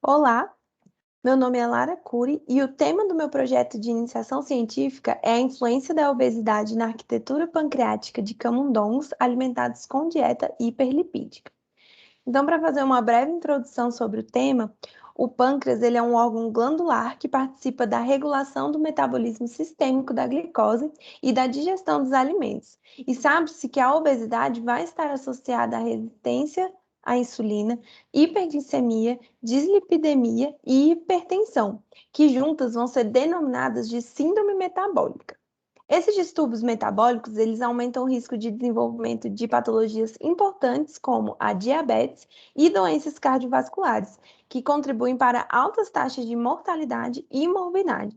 Olá, meu nome é Lara Cury e o tema do meu projeto de iniciação científica é a influência da obesidade na arquitetura pancreática de camundongos alimentados com dieta hiperlipídica. Então, para fazer uma breve introdução sobre o tema, o pâncreas ele é um órgão glandular que participa da regulação do metabolismo sistêmico da glicose e da digestão dos alimentos. E sabe-se que a obesidade vai estar associada à resistência à insulina, hiperglicemia, dislipidemia e hipertensão, que juntas vão ser denominadas de síndrome metabólica. Esses distúrbios metabólicos, eles aumentam o risco de desenvolvimento de patologias importantes como a diabetes e doenças cardiovasculares, que contribuem para altas taxas de mortalidade e morbidade.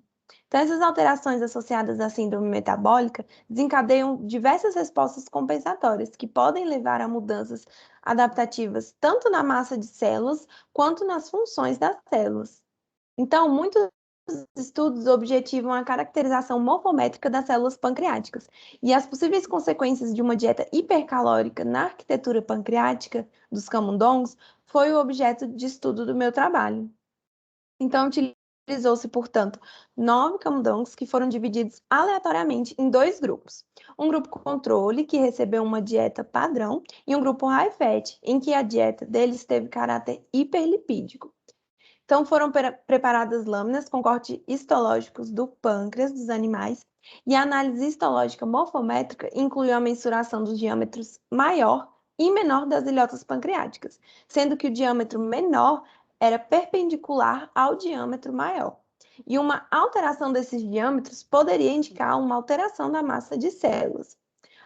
Então, essas alterações associadas à síndrome metabólica desencadeiam diversas respostas compensatórias, que podem levar a mudanças adaptativas tanto na massa de células quanto nas funções das células. Então, muitos estudos objetivam a caracterização morfométrica das células pancreáticas e as possíveis consequências de uma dieta hipercalórica na arquitetura pancreática dos camundongos foi o objeto de estudo do meu trabalho. Então, utilizou-se, portanto, 9 camundongos que foram divididos aleatoriamente em dois grupos. Um grupo controle, que recebeu uma dieta padrão, e um grupo high fat, em que a dieta deles teve caráter hiperlipídico. Então, foram preparadas lâminas com cortes histológicos do pâncreas dos animais e a análise histológica morfométrica incluiu a mensuração dos diâmetros maior e menor das ilhotas pancreáticas, sendo que o diâmetro menor era perpendicular ao diâmetro maior. E uma alteração desses diâmetros poderia indicar uma alteração da massa de células.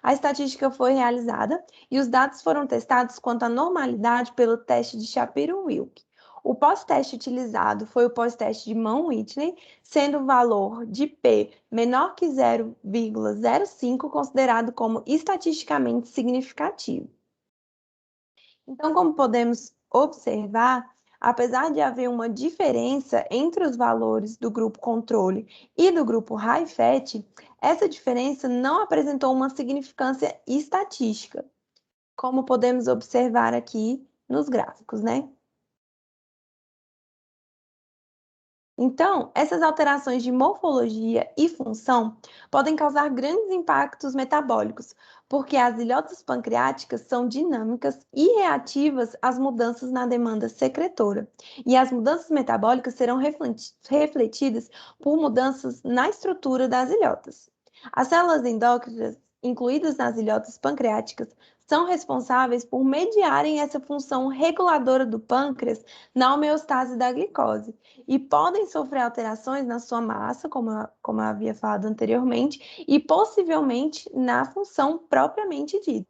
A estatística foi realizada e os dados foram testados quanto à normalidade pelo teste de Shapiro-Wilk. O pós-teste utilizado foi o pós-teste de Mann-Whitney, sendo o valor de P menor que 0,05 considerado como estatisticamente significativo. Então, como podemos observar, apesar de haver uma diferença entre os valores do grupo controle e do grupo high fat, essa diferença não apresentou uma significância estatística, como podemos observar aqui nos gráficos, né? Então, essas alterações de morfologia e função podem causar grandes impactos metabólicos, porque as ilhotas pancreáticas são dinâmicas e reativas às mudanças na demanda secretora, e as mudanças metabólicas serão refletidas por mudanças na estrutura das ilhotas. As células endócrinas, incluídas nas ilhotas pancreáticas, são responsáveis por mediarem essa função reguladora do pâncreas na homeostase da glicose e podem sofrer alterações na sua massa, como eu havia falado anteriormente, e possivelmente na função propriamente dita.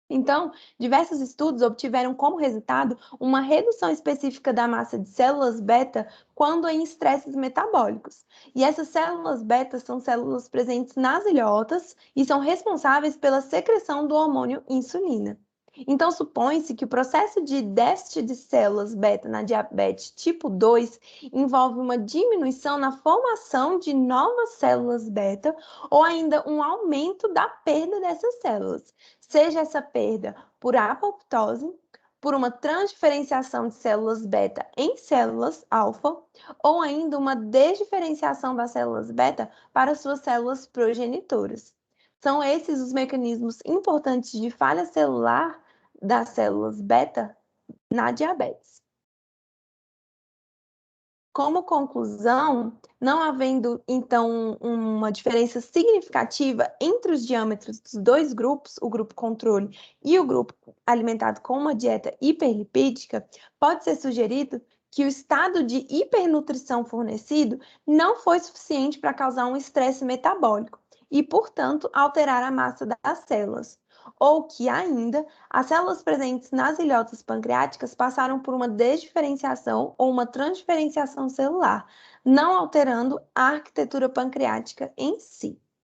Então, diversos estudos obtiveram como resultado uma redução específica da massa de células beta quando em estresses metabólicos. E essas células beta são células presentes nas ilhotas e são responsáveis pela secreção do hormônio insulina. Então, supõe-se que o processo de déficit de células beta na diabetes tipo 2 envolve uma diminuição na formação de novas células beta ou ainda um aumento da perda dessas células, seja essa perda por apoptose, por uma transdiferenciação de células beta em células alfa, ou ainda uma desdiferenciação das células beta para suas células progenitoras. São esses os mecanismos importantes de falha celular das células beta na diabetes. Como conclusão, não havendo então uma diferença significativa entre os diâmetros dos dois grupos, o grupo controle e o grupo alimentado com uma dieta hiperlipídica, pode ser sugerido que o estado de hipernutrição fornecido não foi suficiente para causar um estresse metabólico e, portanto, alterar a massa das células. Ou que ainda as células presentes nas ilhotas pancreáticas passaram por uma desdiferenciação ou uma transdiferenciação celular, não alterando a arquitetura pancreática em si.